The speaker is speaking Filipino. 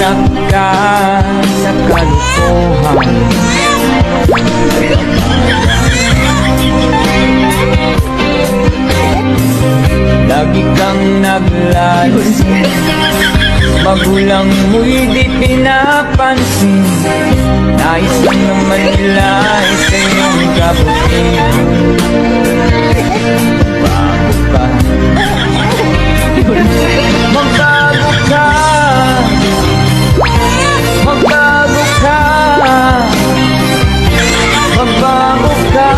Bumagsak ka sa kalokohan. Lagi kang naglalasing, magulang mo'y di pinapansin. Nais lang naman nila ay sa iyong kabutihan. Magbago ka, magbago ka, magbago ka, magbago ka.